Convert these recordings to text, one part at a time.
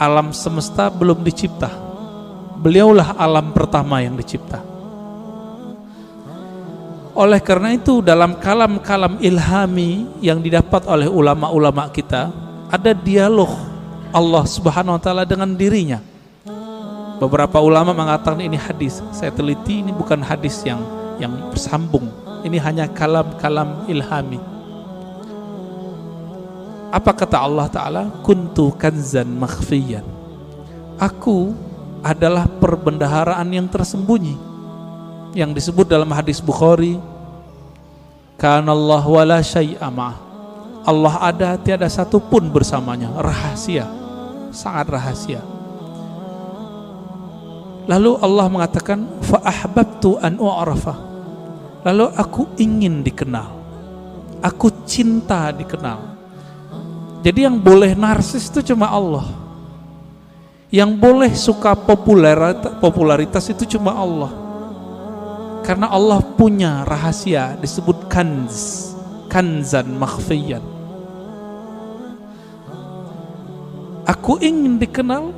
alam semesta belum dicipta. Beliaulah alam pertama yang dicipta. Oleh karena itu dalam kalam-kalam ilhami yang didapat oleh ulama-ulama kita, ada dialog Allah Subhanahu wa taala dengan dirinya. Beberapa ulama mengatakan ini hadis. Saya teliti, ini bukan hadis yang bersambung. Ini hanya kalam-kalam ilhami. Apa kata Allah Ta'ala? Kuntu kanzan makhfiyan. Aku adalah perbendaharaan yang tersembunyi, yang disebut dalam hadis Bukhari, kanallahu wala syai'a ma'ah. Allah ada, tiada satu pun bersamanya. Rahasia, sangat rahasia. Lalu Allah mengatakan fa ahbabtu an u'rafa. Lalu aku ingin dikenal, aku cinta dikenal. Jadi yang boleh narsis itu cuma Allah. Yang boleh suka popularitas itu cuma Allah. Karena Allah punya rahasia disebut kanzan makhfiyan. Aku ingin dikenal,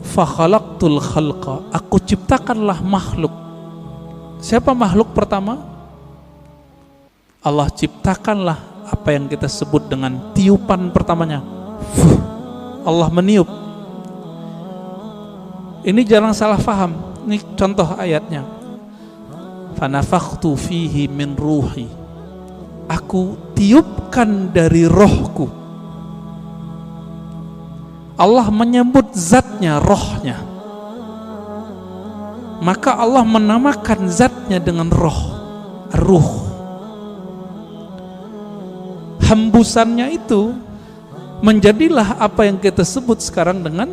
fa khalaqtul khalqa. Aku ciptakanlah makhluk. Siapa makhluk pertama? Allah ciptakanlah apa yang kita sebut dengan tiupan pertamanya. Allah meniup. Ini jangan salah faham. Ini contoh ayatnya. Fanafakhtu fihi min ruhi. Aku tiupkan dari rohku. Allah menyebut zatnya, rohnya. Maka Allah menamakan zatnya dengan roh, ruh. Hembusannya itu menjadilah apa yang kita sebut sekarang dengan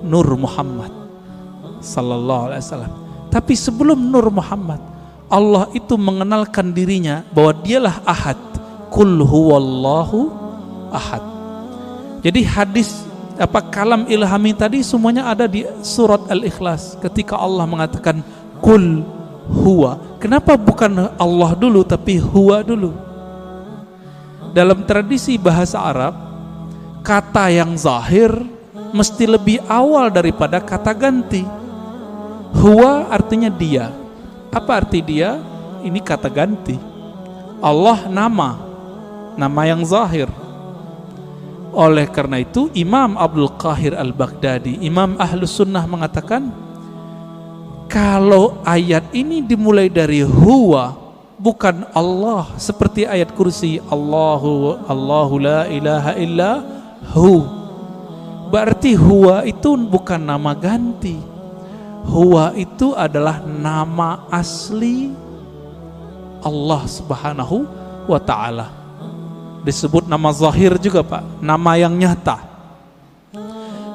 Nur Muhammad sallallahu alaihi wasallam. Tapi sebelum Nur Muhammad, Allah itu mengenalkan dirinya bahwa dialah Ahad. Qul huwallahu ahad. Jadi hadis kalam ilhami tadi semuanya ada di surat Al-Ikhlas ketika Allah mengatakan Qul huwa. Kenapa bukan Allah dulu tapi huwa dulu? Dalam tradisi bahasa Arab, kata yang zahir mesti lebih awal daripada kata ganti. Huwa artinya dia. Apa arti dia? Ini kata ganti. Allah nama yang zahir. Oleh karena itu Imam Abdul Qahir Al-Baghdadi, Imam Ahlus Sunnah mengatakan, kalau ayat ini dimulai dari huwa, bukan Allah, seperti ayat kursi Allahu la ilaha illa hu, berarti huwa itu bukan nama ganti. Huwa itu adalah nama asli Allah Subhanahu wa ta'ala. Disebut nama zahir juga Pak, nama yang nyata.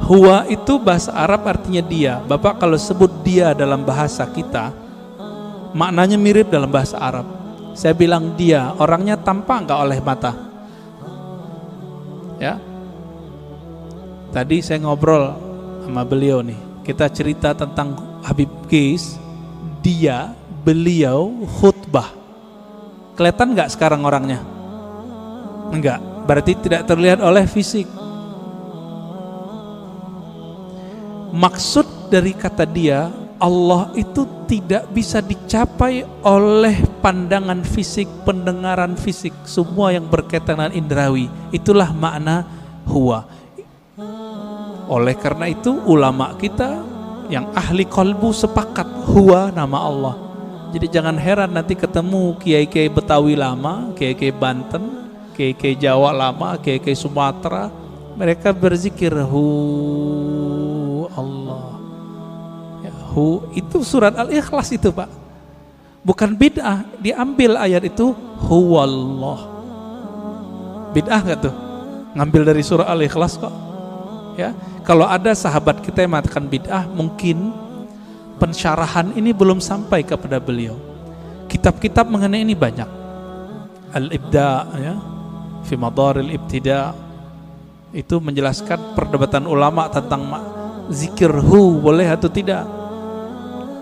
Huwa itu bahasa Arab artinya dia. Bapak kalau sebut dia dalam bahasa kita, maknanya mirip dalam bahasa Arab. Saya bilang dia, orangnya tampak enggak oleh mata? Ya. Tadi saya ngobrol sama beliau nih. Kita cerita tentang Habib Qais, beliau khutbah. Kelihatan enggak sekarang orangnya? Enggak, berarti tidak terlihat oleh fisik. Maksud dari kata dia, Allah itu tidak bisa dicapai oleh pandangan fisik, pendengaran fisik, semua yang berkaitan dengan indrawi. Itulah makna huwa. Oleh karena itu ulama kita yang ahli qalbu sepakat huwa nama Allah. Jadi jangan heran nanti ketemu kiai-kiai Betawi lama, kiai-kiai Banten, kiai-kiai Jawa lama, kiai-kiai Sumatera, mereka berzikir hu Allah. Ya, hu itu surat Al-Ikhlas itu Pak. Bukan bid'ah, diambil ayat itu huwallah. Bid'ah enggak tuh? Ngambil dari surah Al-Ikhlas kok. Ya, kalau ada sahabat kita yang mengatakan bid'ah, mungkin pensyarahan ini belum sampai kepada beliau. Kitab-kitab mengenai ini banyak. Al-Ibda ya, fi madaril ibtida, itu menjelaskan perdebatan ulama tentang zikir hu boleh atau tidak.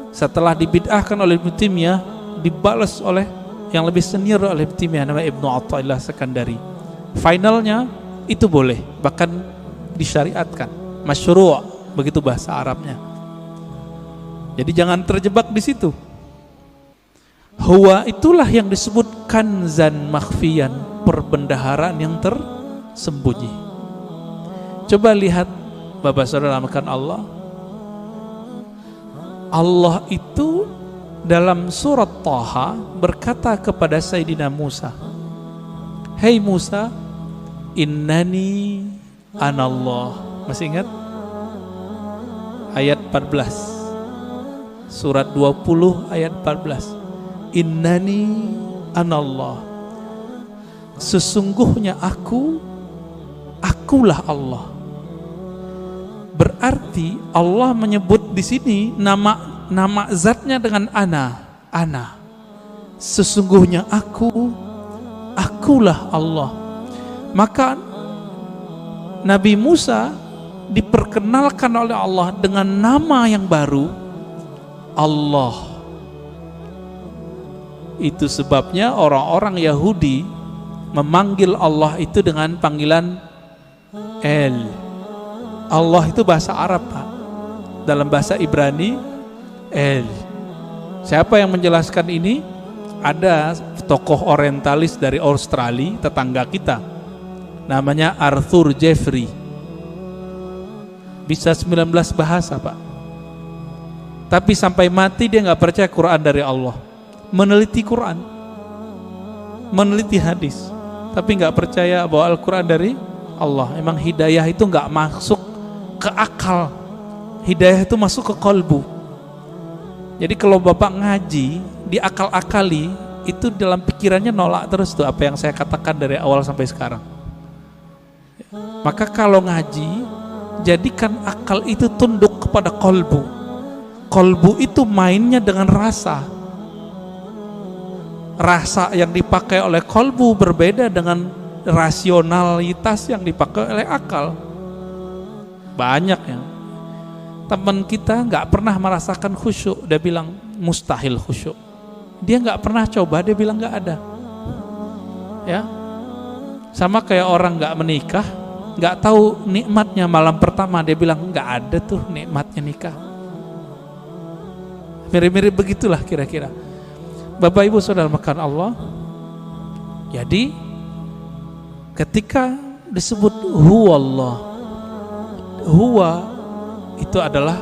Setelah dibid'ahkan oleh Ibnu Taimiyah, dibalas oleh yang lebih senior oleh Ibnu Taimiyah, namanya Ibnu Athaillah Sekandari. Finalnya itu boleh, bahkan disyariatkan, masyru', begitu bahasa Arabnya. Jadi jangan terjebak di situ. Huwa itulah yang disebut kanzan makhfiyan, perbendaharaan yang tersembunyi. Coba lihat Bapak Saudara makan Allah. Allah itu dalam surat Thaha berkata kepada Sayyidina Musa, "Hei Musa, innani anallah." Masih ingat? Ayat 14. Surat 20 ayat 14. Innani anallah. Sesungguhnya akulah Allah. Berarti Allah menyebut di sini nama zatnya dengan ana. Sesungguhnya akulah Allah. Maka Nabi Musa diperkenalkan oleh Allah dengan nama yang baru, Allah. Itu sebabnya orang-orang Yahudi memanggil Allah itu dengan panggilan El. Allah itu bahasa Arab, Pak. Dalam bahasa Ibrani El. Siapa yang menjelaskan ini? Ada tokoh orientalis dari Australia, tetangga kita, namanya Arthur Jeffrey. Bisa 19 bahasa, Pak. Tapi sampai mati dia gak percaya Quran dari Allah. Meneliti Quran, meneliti hadis, tapi gak percaya bahwa Al-Quran dari Allah. Emang hidayah itu gak masuk ke akal, hidayah itu masuk ke kolbu. Jadi kalau Bapak ngaji, diakal-akali, itu dalam pikirannya nolak terus tuh apa yang saya katakan dari awal sampai sekarang. Maka kalau ngaji, jadikan akal itu tunduk kepada kolbu. Kolbu itu mainnya dengan rasa. Rasa yang dipakai oleh kolbu berbeda dengan rasionalitas yang dipakai oleh akal. Banyak yang teman kita nggak pernah merasakan khusyuk, dia bilang mustahil khusyuk. Dia nggak pernah coba, dia bilang nggak ada. Ya, sama kayak orang nggak menikah, nggak tahu nikmatnya malam pertama, dia bilang nggak ada tuh nikmatnya nikah. Mirip-mirip begitulah kira-kira. Bapak Ibu Saudara makan Allah. Jadi ketika disebut huwa Allah, huwa itu adalah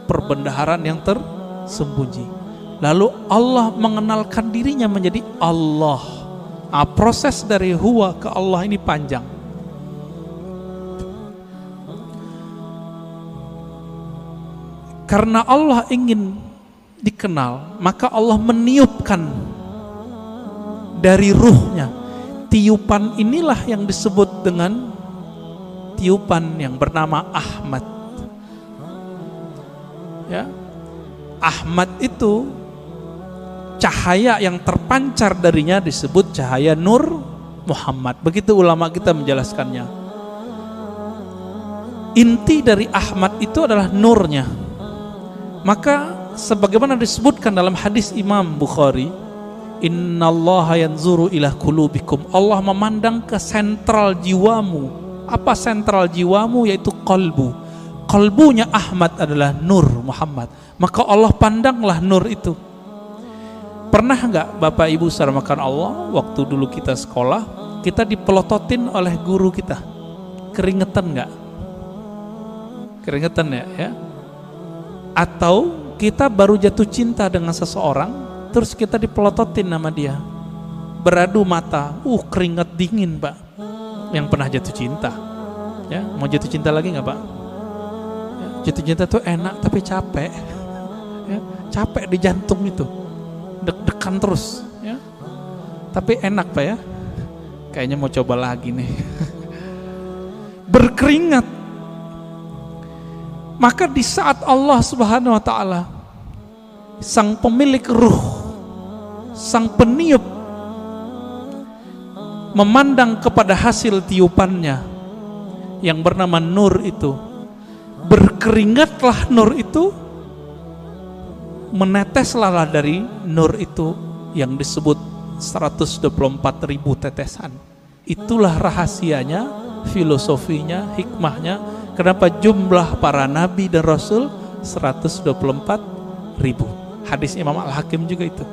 perbendaharaan yang tersembunyi. Lalu Allah mengenalkan dirinya menjadi Allah. Proses dari huwa ke Allah ini panjang. Karena Allah ingin dikenal, maka Allah meniupkan dari ruhnya. Tiupan inilah yang disebut dengan tiupan yang bernama Ahmad. Ya, Ahmad itu cahaya yang terpancar darinya disebut cahaya Nur Muhammad. Begitu ulama kita menjelaskannya. Inti dari Ahmad itu adalah nurnya. Maka sebagaimana disebutkan dalam hadis Imam Bukhari, innallaha yanzuru ila qulubikum. Allah memandang ke sentral jiwamu. Apa sentral jiwamu? Yaitu qalbu. Qalbunya Ahmad adalah Nur Muhammad. Maka Allah pandanglah nur itu. Pernah enggak Bapak Ibu saudara makan Allah, waktu dulu kita sekolah, kita dipelototin oleh guru kita? Keringetan enggak? Keringetan ya? Atau kita baru jatuh cinta dengan seseorang, terus kita dipelototin nama dia, beradu mata, keringat dingin, Pak. Yang pernah jatuh cinta, ya, mau jatuh cinta lagi nggak, Pak? Ya, jatuh cinta tuh enak tapi capek, ya, capek di jantung itu, deg-degan terus, ya. Tapi enak, Pak ya. Kayaknya mau coba lagi nih. Berkeringat. Maka di saat Allah Subhanahu wa Ta'ala, sang pemilik ruh, sang peniup, memandang kepada hasil tiupannya yang bernama nur itu, berkeringatlah nur itu, meneteslah dari nur itu yang disebut 124.000 tetesan. Itulah rahasianya filosofinya, hikmahnya, kenapa jumlah para nabi dan rasul 124.000. Hadis Imam Al-Hakim juga itu.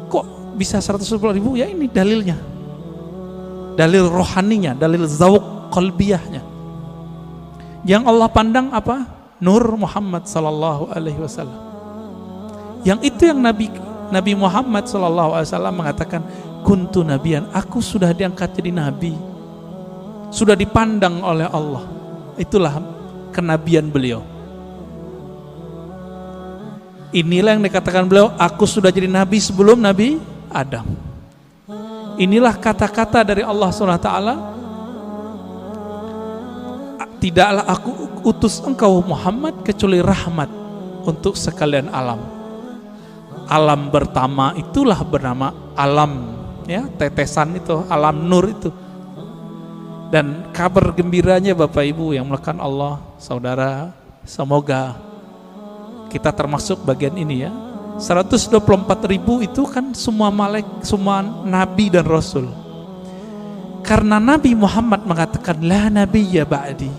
Kok bisa 124.000? Ya ini dalilnya, dalil rohaninya, dalil zawq qalbiyahnya. Yang Allah pandang apa? Nur Muhammad sallallahu alaihi wasallam. Yang itu yang Nabi Muhammad sallallahu alaihi wasallam mengatakan, kuntu nabiyan, aku sudah diangkat jadi nabi, sudah dipandang oleh Allah. Itulah kenabian beliau. Inilah yang dikatakan beliau, aku sudah jadi nabi sebelum Nabi Adam. Inilah kata-kata dari Allah SWT, tidaklah aku utus engkau Muhammad kecuali rahmat untuk sekalian alam. Alam pertama itulah bernama alam, ya, tetesan itu, alam nur itu. Dan kabar gembiranya Bapak Ibu yang melakukan Allah, saudara, semoga kita termasuk bagian ini ya. 124.000 itu kan semua semua nabi dan rasul. Karena Nabi Muhammad mengatakan la nabiyya ba'di,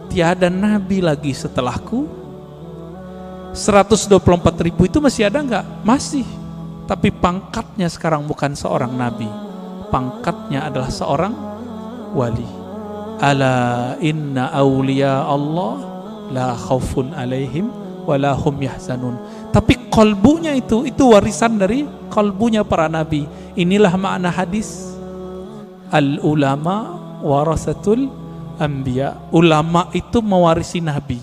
tiada nabi lagi setelahku. 124.000 itu masih ada enggak? Masih. Tapi pangkatnya sekarang bukan seorang nabi, pangkatnya adalah seorang wali. Ala inna awliya Allah la khaufun alaihim wala hum yahzanun. Tapi kalbunya itu warisan dari kalbunya para nabi. Inilah makna hadis al ulama warasatul anbiya. Ulama itu mewarisi nabi.